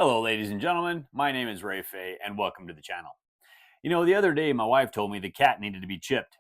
Hello, ladies and gentlemen. My name is Phay, and welcome to the channel. The other day my wife told me the cat needed to be chipped.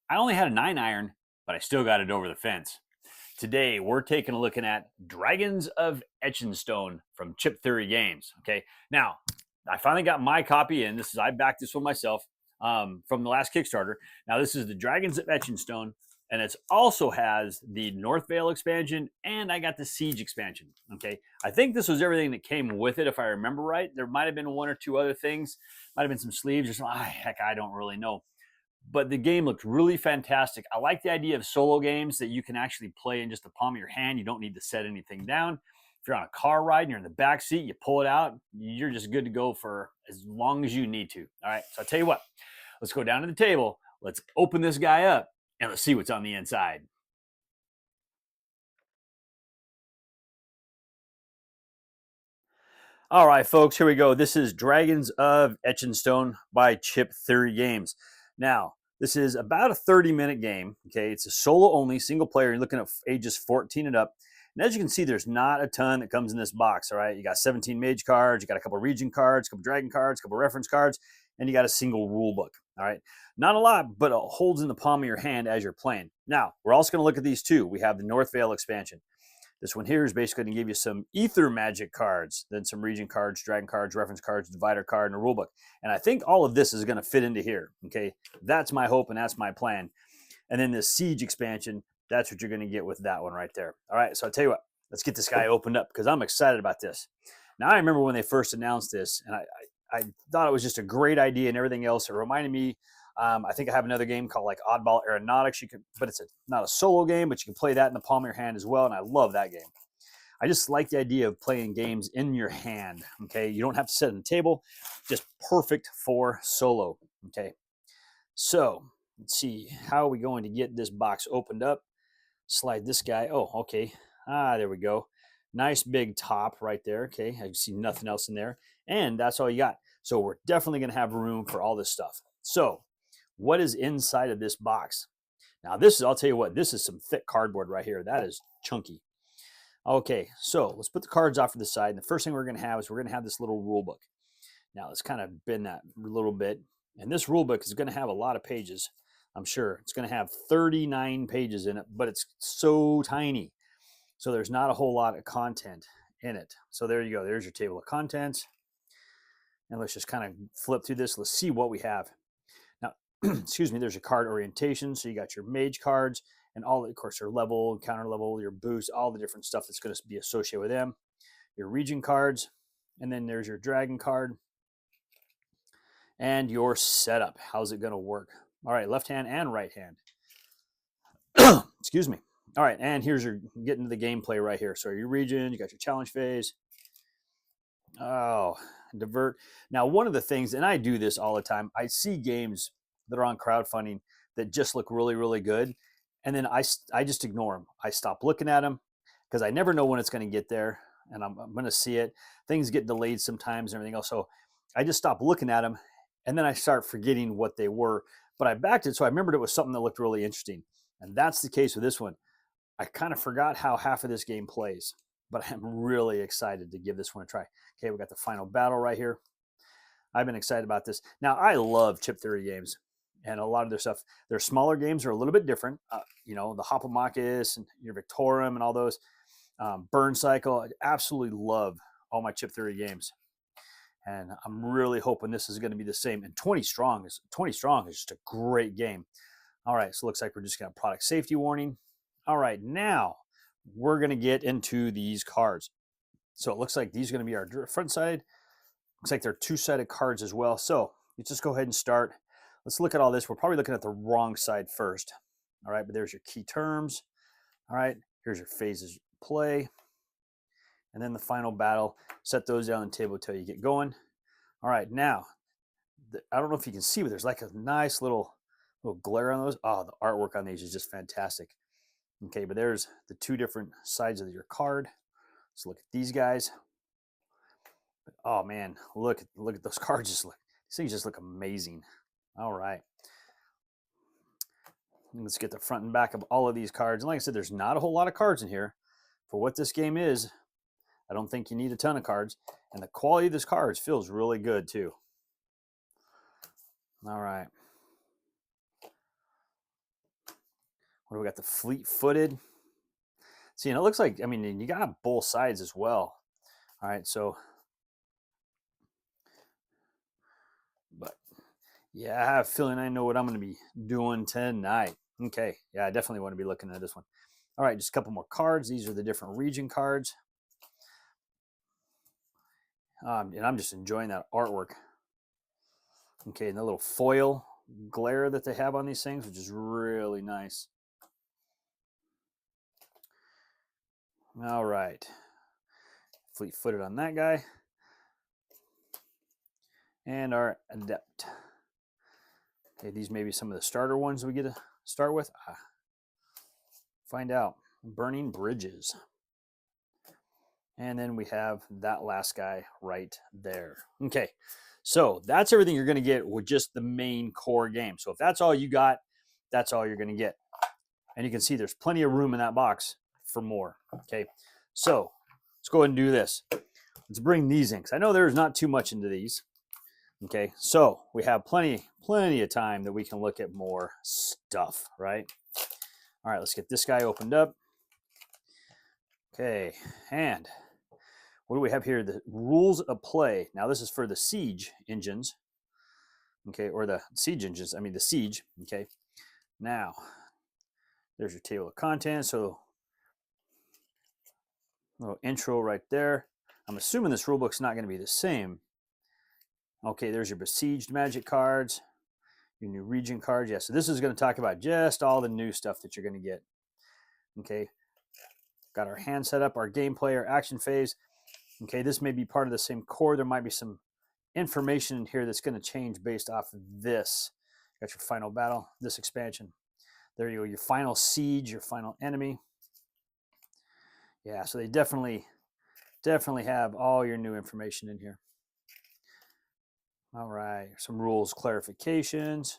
I only had a 9 iron, but I still got it over the fence. Today we're taking a look at Dragons of Etchinstone from Chip Theory Games. Okay, now I finally got my copy in. I backed this one myself from the last Kickstarter. Now this is the Dragons of Etchinstone, and it also has the Northvale expansion, and I got the Siege expansion. Okay, I think this was everything that came with it, if I remember right. There might have been one or two other things, might have been some sleeves or something. Heck, I don't really know. But the game looked really fantastic. I like the idea of solo games that you can actually play in just the palm of your hand. You don't need to set anything down. If you're on a car ride and you're in the back seat, you pull it out, you're just good to go for as long as you need to. All right, so I'll tell you what, let's go down to the table. Let's open this guy up and let's see what's on the inside. All right, folks, here we go. This is Dragons of Etchinstone by Chip Theory Games. Now, this is about a 30-minute game. Okay, it's a solo only, single player. You're looking at ages 14 and up. And as you can see, there's not a ton that comes in this box. All right, you got 17 mage cards, you got a couple region cards, a couple dragon cards, a couple reference cards, and you got a single rule book. All right, not a lot, but it holds in the palm of your hand as you're playing. Now, we're also going to look at these two. We have the Northvale expansion. This one here is basically going to give you some ether magic cards, then some region cards, dragon cards, reference cards, divider card, and a rule book. And I think all of this is going to fit into here. Okay, that's my hope and that's my plan. And then this Siege expansion, that's what you're going to get with that one right there. All right, so I'll tell you what, let's get this guy opened up because I'm excited about this. Now, I remember when they first announced this, and I thought it was just a great idea and everything else. It reminded me, I think I have another game called like Oddball Aeronautics. But it's not a solo game, but you can play that in the palm of your hand as well. And I love that game. I just like the idea of playing games in your hand. Okay, you don't have to sit on the table. Just perfect for solo. Okay, so let's see how are we going to get this box opened up. Slide this guy. Oh, okay. There we go. Nice big top right there. Okay, I see nothing else in there, and that's all you got. So we're definitely going to have room for all this stuff. So what is inside of this box? Now I'll tell you what, this is some thick cardboard right here. That is chunky. Okay, so let's put the cards off to the side. And the first thing we're going to have is we're going to have this little rule book. Now let's kind of bend that a little bit. And this rule book is going to have a lot of pages. I'm sure it's going to have 39 pages in it, but it's so tiny. So there's not a whole lot of content in it. So there you go. There's your table of contents. And let's just kind of flip through this. Let's see what we have. Now, excuse me, there's your card orientation. So you got your mage cards and all, of course, your level, counter level, your boost, all the different stuff that's going to be associated with them. Your region cards. And then there's your dragon card. And your setup. How's it going to work? All right, left hand and right hand. Excuse me. All right, and here's your getting to the gameplay right here. So your region, you got your challenge phase. Oh, divert. Now, one of the things, and I do this all the time, I see games that are on crowdfunding that just look really, really good. And then I just ignore them. I stop looking at them because I never know when it's going to get there. And I'm going to see it. Things get delayed sometimes and everything else. So I just stop looking at them. And then I start forgetting what they were. But I backed it, so I remembered it was something that looked really interesting. And that's the case with this one. I kind of forgot how half of this game plays, but I'm really excited to give this one a try. Okay, we got the final battle right here. I've been excited about this. Now, I love Chip Theory games, and a lot of their stuff. Their smaller games are a little bit different. The Hopomakis and your Victorum and all those. Burn Cycle. I absolutely love all my Chip Theory games. And I'm really hoping this is going to be the same. And 20 Strong is just a great game. All right, so it looks like we're just going to product safety warning. All right, now we're going to get into these cards. So it looks like these are going to be our front side. Looks like they're two-sided cards as well. So let's just go ahead and start. Let's look at all this. We're probably looking at the wrong side first. All right, but there's your key terms. All right, here's your phases play. And then the final battle. Set those down on the table until you get going. All right, now, I don't know if you can see, but there's like a nice little glare on those. Oh, the artwork on these is just fantastic. Okay, but there's the two different sides of your card. Let's look at these guys. Oh man, look at those cards. These things just look amazing. All right. Let's get the front and back of all of these cards. And like I said, there's not a whole lot of cards in here. For what this game is, I don't think you need a ton of cards. And the quality of this cards feels really good too. All right. What do we got? The fleet-footed. See, and it looks like, I mean, you got both sides as well. All right, so, but yeah, I have a feeling I know what I'm going to be doing tonight. Okay, yeah, I definitely want to be looking at this one. All right, just a couple more cards. These are the different region cards. And I'm just enjoying that artwork. Okay, and the little foil glare that they have on these things, which is really nice. All right. Fleet-footed on that guy. And our Adept. Okay, these may be some of the starter ones we get to start with. Find out. Burning Bridges. And then we have that last guy right there. Okay, so that's everything you're going to get with just the main core game. So if that's all you got, that's all you're going to get. And you can see there's plenty of room in that box for more. Okay, so let's go ahead and do this. Let's bring these in, because I know there's not too much into these. Okay, so we have plenty of time that we can look at more stuff, right? All right, let's get this guy opened up. Okay, and what do we have here? The rules of play. Now this is for the siege engines. Okay, or the siege engines. I mean the siege. Okay, now there's your table of contents. So little intro right there. I'm assuming this rulebook's not going to be the same. Okay, there's your besieged magic cards, your new region cards. Yeah, so this is going to talk about just all the new stuff that you're going to get. Okay, got our hand set up, our gameplay, our action phase. Okay, this may be part of the same core. There might be some information in here that's going to change based off of this. Got your final battle, this expansion. There you go, your final siege, your final enemy. Yeah, so they definitely have all your new information in here. All right, some rules clarifications.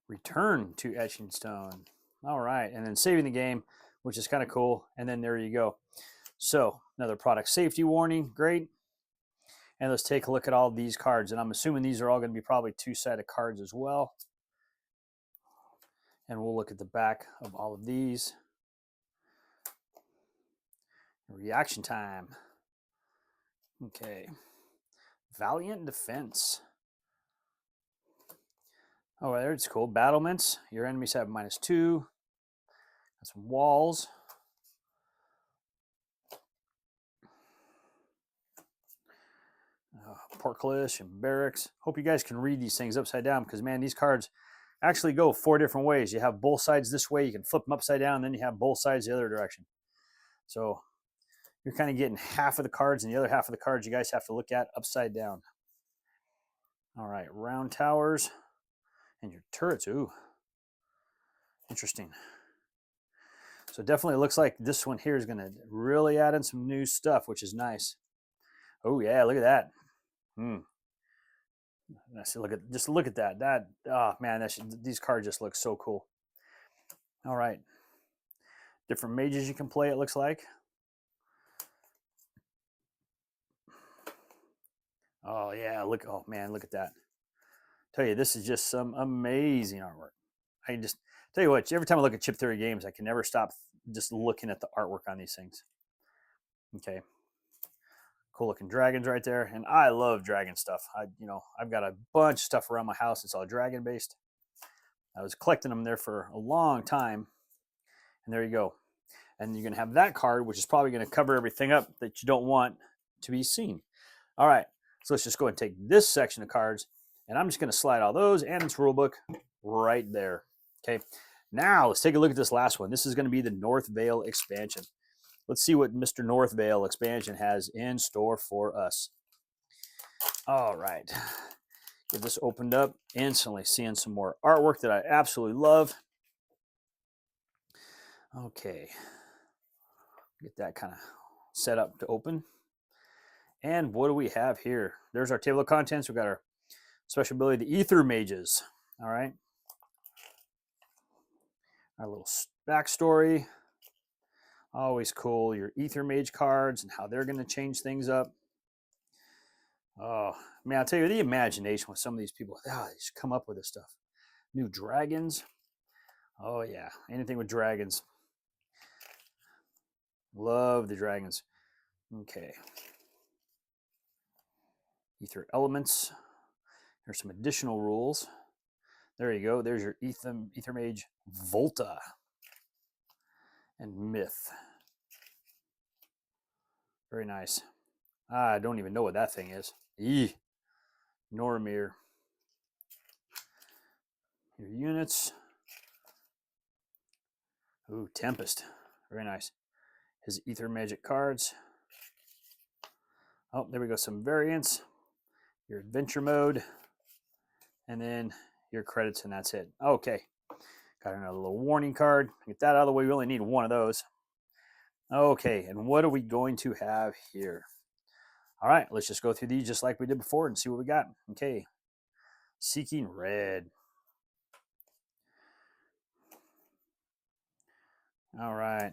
Return to Etchinstone. All right, and then saving the game, which is kind of cool. And then there you go. So another product safety warning, great. And let's take a look at all these cards. And I'm assuming these are all going to be probably two-sided cards as well. And we'll look at the back of all of these. Reaction time. Okay. Valiant Defense. Oh, there it's cool. Battlements. Your enemies have -2. Got some walls. Portcullis and barracks. Hope you guys can read these things upside down, because man, these cards actually go 4 different ways. You have both sides this way. You can flip them upside down, and then you have both sides the other direction. So you're kind of getting half of the cards, and the other half of the cards you guys have to look at upside down. All right, round towers and your turrets. Ooh, interesting. So definitely looks like this one here is going to really add in some new stuff, which is nice. Oh yeah, look at that. Look at that. That, oh man, these cards just look so cool. All right, different mages you can play, it looks like. Oh yeah, look, oh man, look at that. Tell you, this is just some amazing artwork. I can just tell you what, every time I look at Chip Theory games, I can never stop just looking at the artwork on these things. Okay, cool looking dragons right there, and I love dragon stuff. I've got a bunch of stuff around my house. It's all dragon based. I was collecting them there for a long time, and there you go. And you're gonna have that card, which is probably gonna cover everything up that you don't want to be seen. All right, so let's just go ahead and take this section of cards, and I'm just gonna slide all those and its rulebook right there. Okay, now let's take a look at this last one. This is gonna be the Northvale expansion. Let's see what Mr. Northvale expansion has in store for us. All right, get this opened up, instantly seeing some more artwork that I absolutely love. Okay, get that kind of set up to open. And what do we have here? There's our table of contents. We've got our special ability, the Ether Mages. All right, our little backstory. Always cool. Your Ether Mage cards and how they're going to change things up. Oh, man, I'll tell you, the imagination with some of these people, they just come up with this stuff. New dragons. Oh, yeah. Anything with dragons. Love the dragons. Okay. Ether elements. There's some additional rules. There you go. There's your Ether Mage Volta and Myth. Very nice. I don't even know what that thing is. Eee. Normir. Your units. Ooh, Tempest. Very nice. His Ether Magic cards. Oh, there we go. Some variants. Your adventure mode. And then your credits, and that's it. Okay. Got another little warning card. Get that out of the way. We only need one of those. Okay, and what are we going to have here? All right, let's just go through these just like we did before and see what we got. Okay. Seeking Red. All right.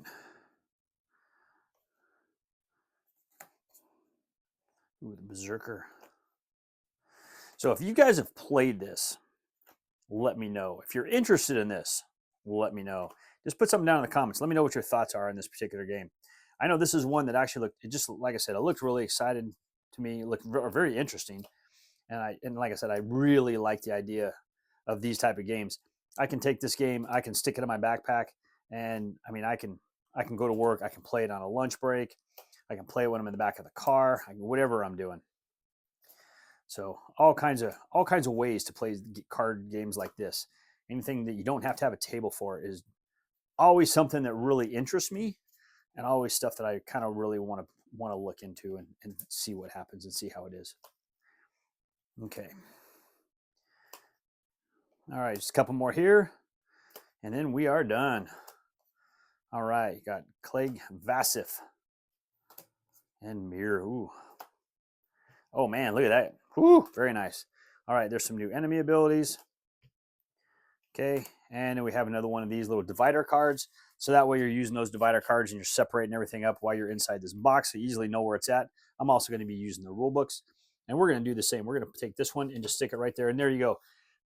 Ooh, the Berserker. So if you guys have played this, let me know. If you're interested in this, let me know. Just put something down in the comments. Let me know what your thoughts are in this particular game. I know this is one that actually looked, it just, like I said, it looked really excited to me. It looked very interesting. And like I said, I really like the idea of these type of games. I can take this game, I can stick it in my backpack, and I mean, I can go to work, I can play it on a lunch break, I can play it when I'm in the back of the car, whatever I'm doing. So all kinds of ways to play card games like this. Anything that you don't have to have a table for is always something that really interests me, and always stuff that I kind of really want to look into and see what happens and see how it is. Okay. All right, just a couple more here, and then we are done. All right, you got Clegg Vassif and Mirror. Ooh. Oh man, look at that. Ooh, very nice. All right, there's some new enemy abilities. Okay, and then we have another one of these little divider cards. So that way you're using those divider cards and you're separating everything up while you're inside this box, so you easily know where it's at. I'm also going to be using the rule books, and we're going to do the same. We're going to take this one and just stick it right there, and there you go.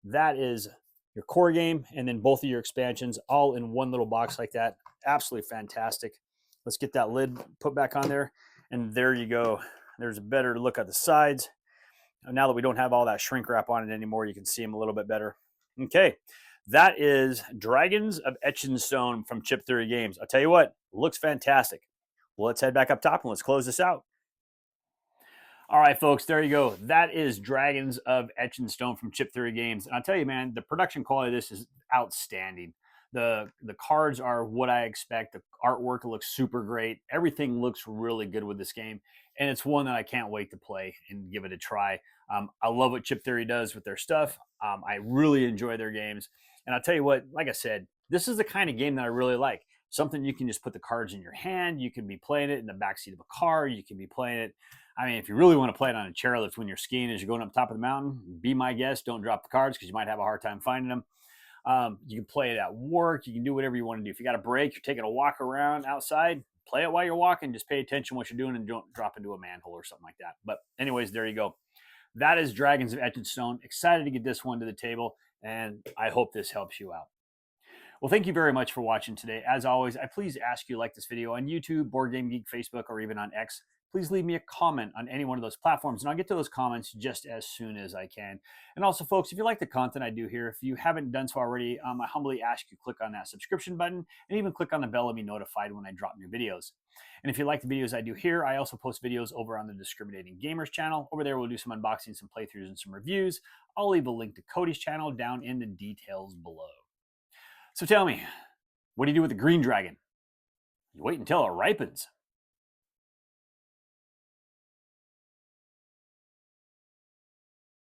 That is your core game, and then both of your expansions all in one little box like that. Absolutely fantastic. Let's get that lid put back on there, and there you go. There's a better look at the sides. Now that we don't have all that shrink wrap on it anymore, you can see them a little bit better. Okay, that is Dragons of Etchinstone from Chip Theory Games. I'll tell you what, looks fantastic. Well, let's head back up top and let's close this out. All right, folks, there you go. That is Dragons of Etchinstone from Chip Theory Games. And I'll tell you, man, the production quality of this is outstanding. The cards are what I expect. The artwork looks super great. Everything looks really good with this game. And it's one that I can't wait to play and give it a try. I love what Chip Theory does with their stuff. I really enjoy their games. And I'll tell you what, like I said, this is the kind of game that I really like. Something you can just put the cards in your hand. You can be playing it in the backseat of a car. You can be playing it. I mean, if you really want to play it on a chairlift when you're skiing as you're going up top of the mountain, be my guest. Don't drop the cards because you might have a hard time finding them. You can play it at work. You can do whatever you want to do. If you got a break, you're taking a walk around outside, play it while you're walking. Just pay attention to what you're doing and don't drop into a manhole or something like that. But anyways, there you go. That is Dragons of Etchinstone. Excited to get this one to the table, and I hope this helps you out. Well, thank you very much for watching today. As always, I please ask you to like this video on YouTube, Board Game Geek, Facebook, or even on X. Please leave me a comment on any one of those platforms, and I'll get to those comments just as soon as I can. And also, folks, if you like the content I do here, if you haven't done so already, I humbly ask you to click on that subscription button and even click on the bell to be notified when I drop new videos. And if you like the videos I do here, I also post videos over on the Discriminating Gamers channel. Over there, we'll do some unboxings, some playthroughs, and some reviews. I'll leave a link to Cody's channel down in the details below. So tell me, what do you do with the green dragon? You wait until it ripens.